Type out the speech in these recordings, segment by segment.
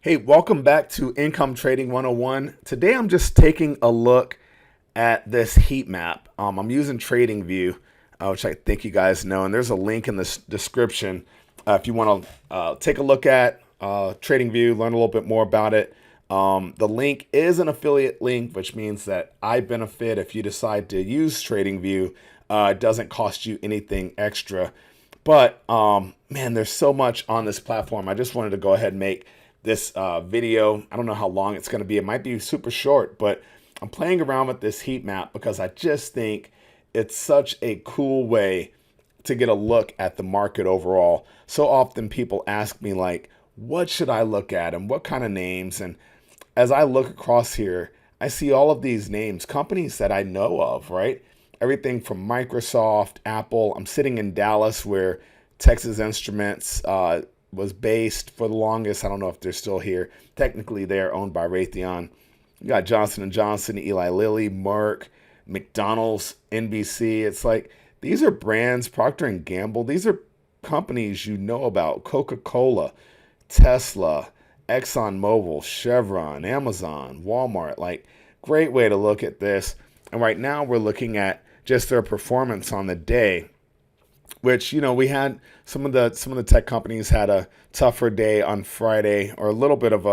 Hey, welcome back to Income Trading 101. Today I'm just taking a look at this heat map. I'm using TradingView, which I think you guys know, and there's a link in the description if you want to take a look at TradingView, learn a little bit more about it. The link is an affiliate link, which means that I benefit if you decide to use TradingView. It doesn't cost you anything extra. But man, there's so much on this platform. I just wanted to go ahead and make this video. I don't know how long it's going to be. It might be super short, but I'm playing around with this heat map because I just think it's such a cool way to get a look at the market overall. So often people ask me like, what should I look at and what kind of names? And as I look across here, I see all of these names, companies that I know of, right? Everything from Microsoft, Apple. I'm sitting in Dallas where Texas Instruments was based for the longest. I don't know if they're still here. Technically, they're owned by Raytheon. You got Johnson & Johnson, Eli Lilly, Merck, McDonald's, NBC. It's like these are brands, Procter & Gamble. These are companies you know about. Coca-Cola, Tesla, ExxonMobil, Chevron, Amazon, Walmart. Like, great way to look at this. And right now we're looking at just their performance on the day, which, you know, we had some of the tech companies had a tougher day on Friday, or a little bit of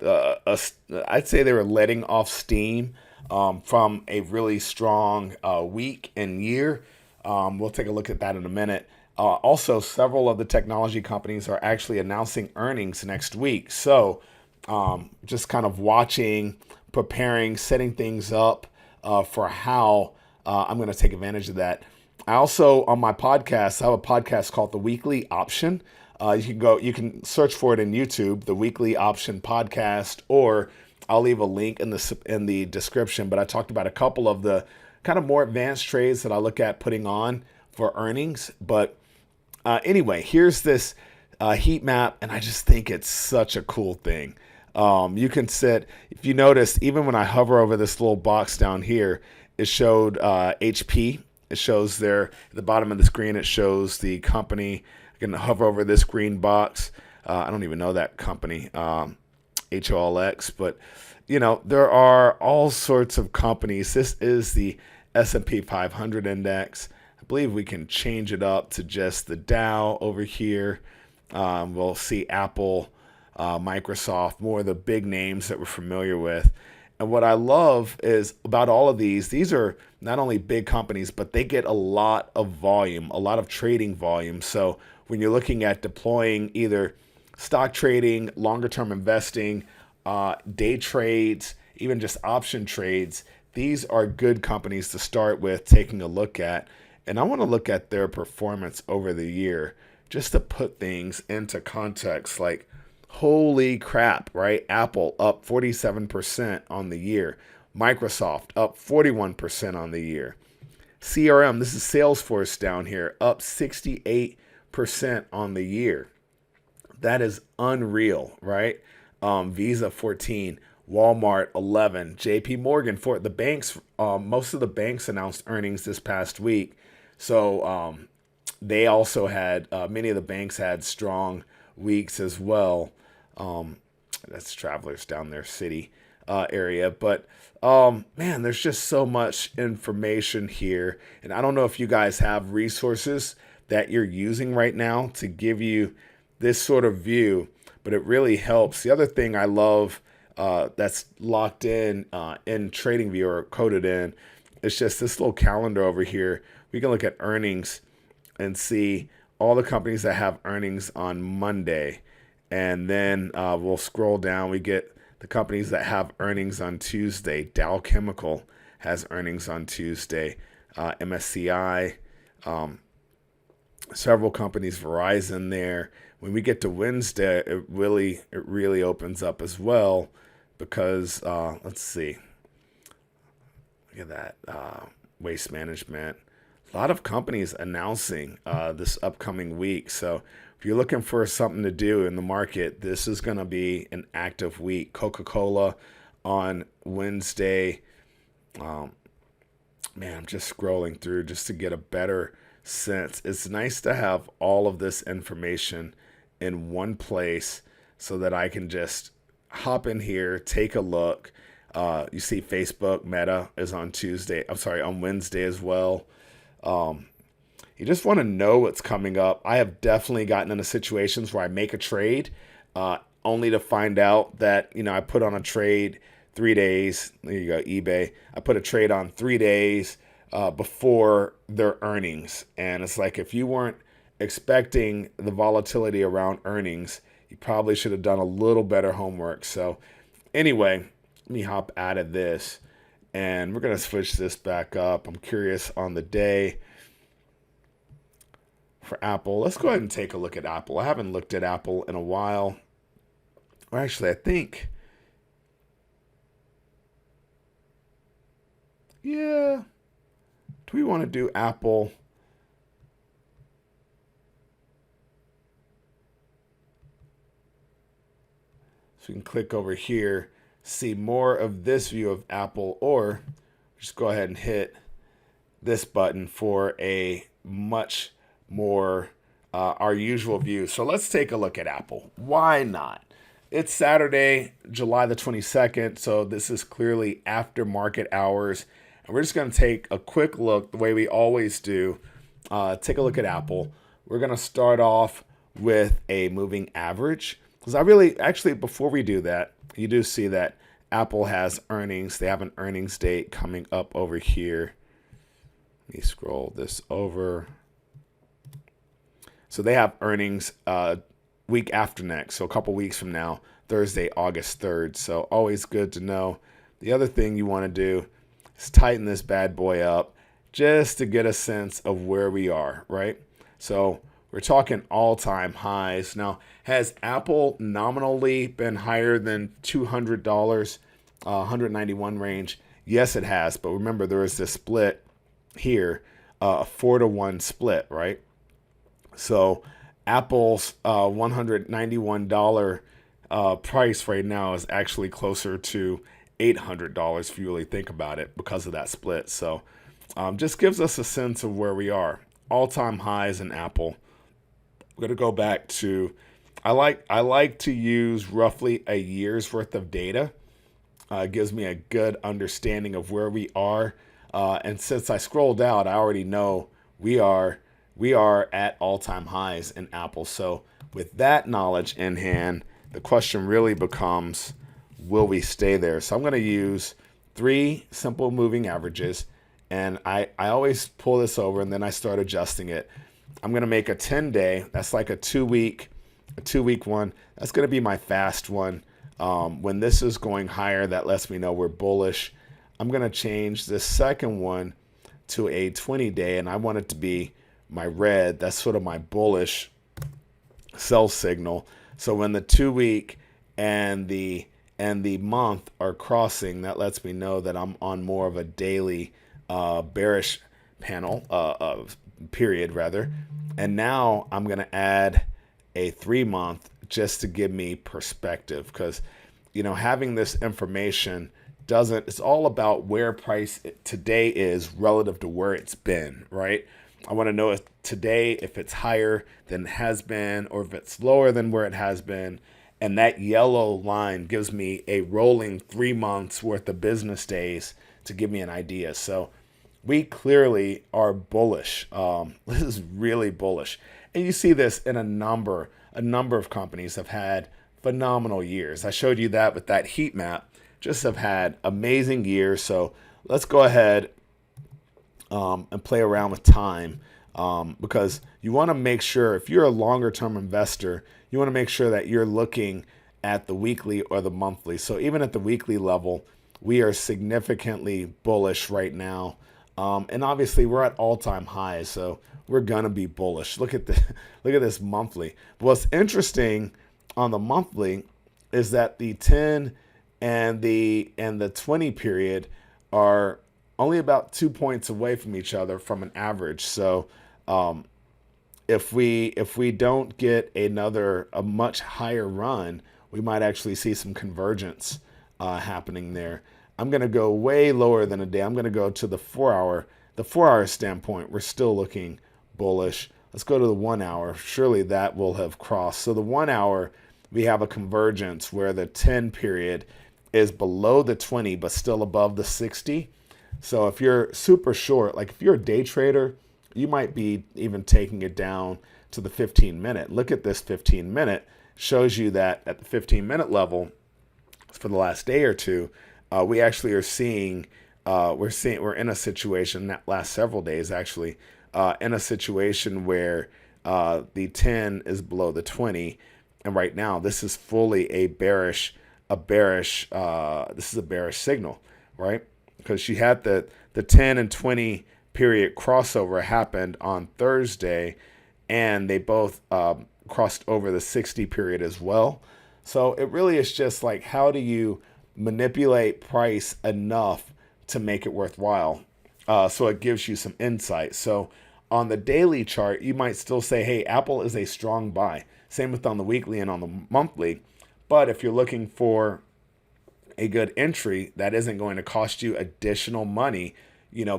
I'd say they were letting off steam from a really strong week and year. We'll take a look at that in a minute. Also, several of the technology companies are actually announcing earnings next week. So just kind of watching, preparing, setting things up for how I'm going to take advantage of that. I also, on my podcast, I have a podcast called The Weekly Option. You can search for it in YouTube, The Weekly Option Podcast, or I'll leave a link in the description. But I talked about a couple of the kind of more advanced trades that I look at putting on for earnings. But anyway, here's this heat map, and I just think it's such a cool thing. You can sit, if you notice, even when I hover over this little box down here, it showed HP. It shows there at the bottom of the screen, it shows the company. I can hover over this green box. I don't even know that company, HOLX, but you know, there are all sorts of companies. This is the S&P 500 index. I believe we can change it up to just the Dow over here. We'll see Apple, Microsoft, more of the big names that we're familiar with. And what I love is about all of these are not only big companies, but they get a lot of volume, a lot of trading volume. So when you're looking at deploying either stock trading, longer term investing, day trades, even just option trades, these are good companies to start with taking a look at. And I want to look at their performance over the year just to put things into context. Like, holy crap, right? Apple up 47% on the year. Microsoft up 41% on the year. CRM, this is Salesforce down here, up 68% on the year. That is unreal, right? Visa 14, Walmart 11, JP Morgan for the banks. Most of the banks announced earnings this past week. So they also had, many of the banks had strong weeks as well. That's Travelers down their city area. But man, there's just so much information here. And I don't know if you guys have resources that you're using right now to give you this sort of view, but it really helps. The other thing I love that's locked in TradingView or coded in is just this little calendar over here. We can look at earnings and see all the companies that have earnings on Monday. And then we'll scroll down. We get the companies that have earnings on Tuesday. Dow Chemical has earnings on Tuesday. MSCI, several companies, Verizon there. When we get to Wednesday, it really opens up as well because let's see. Look at that. Waste Management. A lot of companies announcing this upcoming week. So if you're looking for something to do in the market, this is going to be an active week. Coca-Cola on Wednesday. Man, I'm just scrolling through just to get a better sense. It's nice to have all of this information in one place so that I can just hop in here, take a look. You see Facebook Meta is on Tuesday. I'm sorry, on Wednesday as well. You just want to know what's coming up. I have definitely gotten into situations where I make a trade only to find out that, I put on a trade 3 days. There you go, eBay. I put a trade on 3 days before their earnings. And it's like, if you weren't expecting the volatility around earnings, you probably should have done a little better homework. So anyway, let me hop out of this and we're going to switch this back up. I'm curious on the day for Apple. Let's go ahead and take a look at Apple. I haven't looked at Apple in a while. Or actually, I think, yeah. Do we want to do Apple? So we can click over here, see more of this view of Apple, or just go ahead and hit this button for a much more our usual view. So let's take a look at Apple. Why not? It's Saturday, July the 22nd, so this is clearly after market hours. And we're just going to take a quick look, the way we always do. Take a look at Apple. We're going to start off with a moving average. Because actually, before we do that, you do see that Apple has earnings. They have an earnings date coming up over here. Let me scroll this over. So they have earnings week after next, so a couple weeks from now, Thursday, August 3rd. So always good to know. The other thing you want to do is tighten this bad boy up just to get a sense of where we are, right? So we're talking all-time highs. Now, has Apple nominally been higher than $200, 191 range? Yes, it has. But remember, there is this split here, a 4-to-1 split, right? So Apple's $191 price right now is actually closer to $800 if you really think about it because of that split. So just gives us a sense of where we are. All-time highs in Apple. We're going to go back to, I like to use roughly a year's worth of data. It gives me a good understanding of where we are. And since I scrolled out, I already know we are at all-time highs in Apple. So with that knowledge in hand, the question really becomes, will we stay there? So I'm going to use 3 simple moving averages. And I always pull this over and then I start adjusting it. I'm going to make a 10-day. That's like a 2-week one. That's going to be my fast one. When this is going higher, that lets me know we're bullish. I'm going to change this second one to a 20-day, and I want it to be my red. That's sort of my bullish sell signal. So when the 2-week and the month are crossing, that lets me know that I'm on more of a daily bearish period rather. And now I'm going to add a 3-month just to give me perspective, because having this information it's all about where price today is relative to where it's been, right? I want to know if today, if it's higher than it has been or if it's lower than where it has been. And that yellow line gives me a rolling 3 months worth of business days to give me an idea. So we clearly are bullish. This is really bullish. And you see this in a number of companies have had phenomenal years. I showed you that with that heat map, just have had amazing years. So let's go ahead and play around with time because you want to make sure, if you're a longer term investor, you want to make sure that you're looking at the weekly or the monthly. So even at the weekly level, we are significantly bullish right now. And obviously we're at all-time highs, so we're gonna be bullish. Look at this monthly. But what's interesting on the monthly is that the 10 and the 20 period are only about 2 points away from each other from an average. So if we don't get a much higher run, we might actually see some convergence happening there. I'm going to go way lower than a day. I'm going to go to the 4-hour. The 4-hour standpoint, we're still looking bullish. Let's go to the 1 hour. Surely that will have crossed. So the 1 hour, we have a convergence where the 10 period is below the 20 but still above the 60. So if you're super short, like if you're a day trader, you might be even taking it down to the 15-minute. Look at this 15-minute. Shows you that at the 15-minute level, for the last day or two, we actually are seeing, we're in a situation, that last several days actually, in a situation where the 10 is below the 20. And right now, this is fully this is a bearish signal, right? Because she had the 10 and 20 period crossover happened on Thursday, and they both crossed over the 60 period as well. So it really is just like, how do you manipulate price enough to make it worthwhile? So it gives you some insight. So on the daily chart, you might still say, hey, Apple is a strong buy. Same with on the weekly and on the monthly. But if you're looking for a good entry that isn't going to cost you additional money,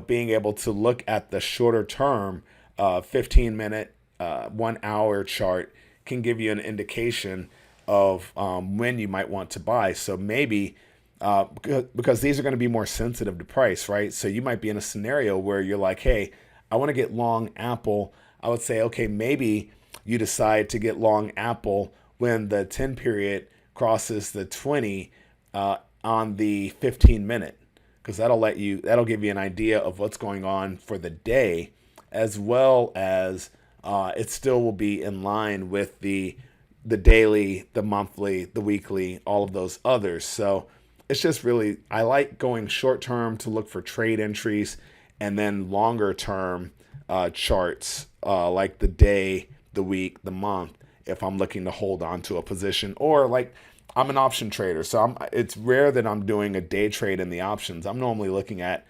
being able to look at the shorter term 15-minute, 1 hour chart can give you an indication of when you might want to buy. So maybe because these are going to be more sensitive to price, right? So you might be in a scenario where you're like, hey, I want to get long Apple. I would say, okay, maybe you decide to get long Apple when the 10 period crosses the 20 on the 15-minute, because that'll give you an idea of what's going on for the day, as well as it still will be in line with the daily, the monthly, the weekly, all of those others. So it's just really, I like going short term to look for trade entries, and then longer term charts like the day, the week, the month, if I'm looking to hold on to a position, or like I'm an option trader. So it's rare that I'm doing a day trade in the options. I'm normally looking at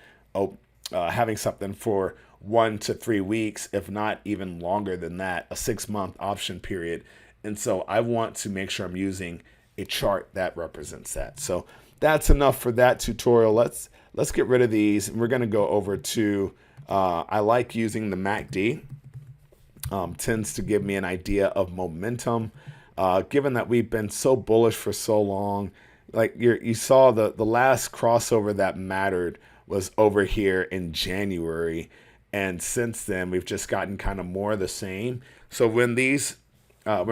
having something for 1 to 3 weeks, if not even longer than that, a 6-month option period. And so I want to make sure I'm using a chart that represents that. So that's enough for that tutorial. Let's get rid of these, and we're going to go over to, I like using the MACD. Tends to give me an idea of momentum. Given that we've been so bullish for so long, like you saw the last crossover that mattered was over here in January. And since then, we've just gotten kind of more of the same. So when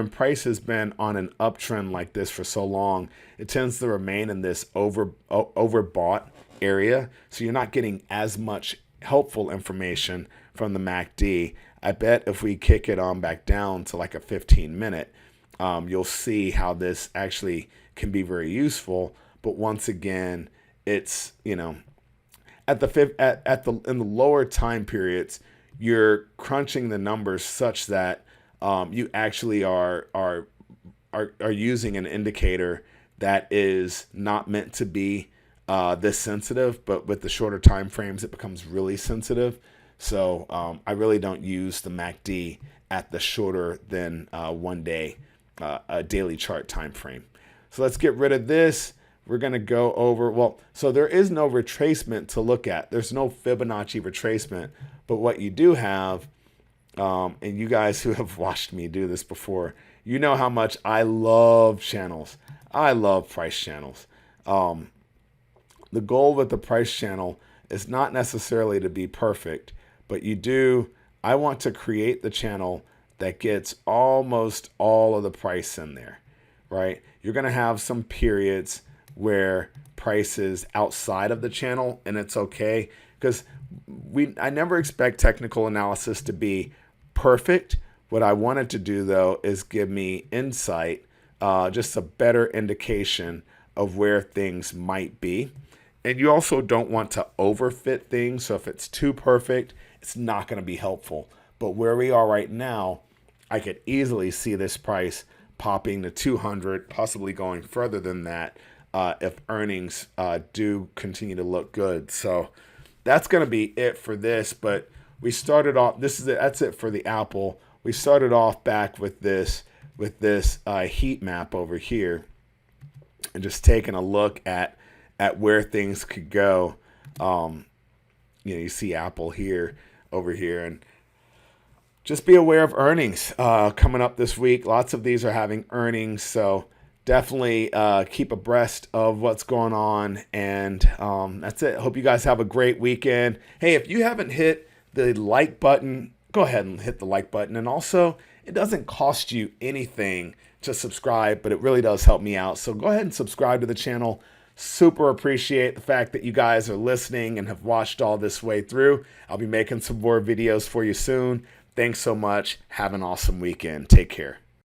price has been on an uptrend like this for so long, it tends to remain in this overbought area. So you're not getting as much helpful information from the MACD. I bet if we kick it on back down to like a 15-minute, you'll see how this actually can be very useful. But once again, it's, at the in the lower time periods, you're crunching the numbers such that you actually are using an indicator that is not meant to be this sensitive, but with the shorter time frames, it becomes really sensitive. So I really don't use the MACD at the shorter than 1 day, a daily chart time frame. So let's get rid of this. We're going to go over, so there is no retracement to look at. There's no Fibonacci retracement, but what you do have, and you guys who have watched me do this before, you know how much I love channels. I love price channels. The goal with the price channel is not necessarily to be perfect, but I want to create the channel that gets almost all of the price in there, right? You're going to have some periods where price is outside of the channel, and it's okay, because I never expect technical analysis to be perfect. What I wanted to do, though, is give me insight, just a better indication of where things might be. And you also don't want to overfit things. So if it's too perfect, it's not going to be helpful. But where we are right now, I could easily see this price popping to 200, possibly going further than that if earnings do continue to look good. So that's going to be it for this. But we started off, that's it for the Apple. We started off back with this heat map over here, and just taking a look at where things could go. You see Apple here, over here, and just be aware of earnings coming up this week. Lots of these are having earnings, so definitely keep abreast of what's going on. And that's it. Hope you guys have a great weekend. Hey, if you haven't hit the like button, go ahead and hit the like button. And also, it doesn't cost you anything to subscribe, but it really does help me out. So go ahead and subscribe to the channel. Super appreciate the fact that you guys are listening and have watched all this way through. I'll be making some more videos for you soon. Thanks so much. Have an awesome weekend. Take care.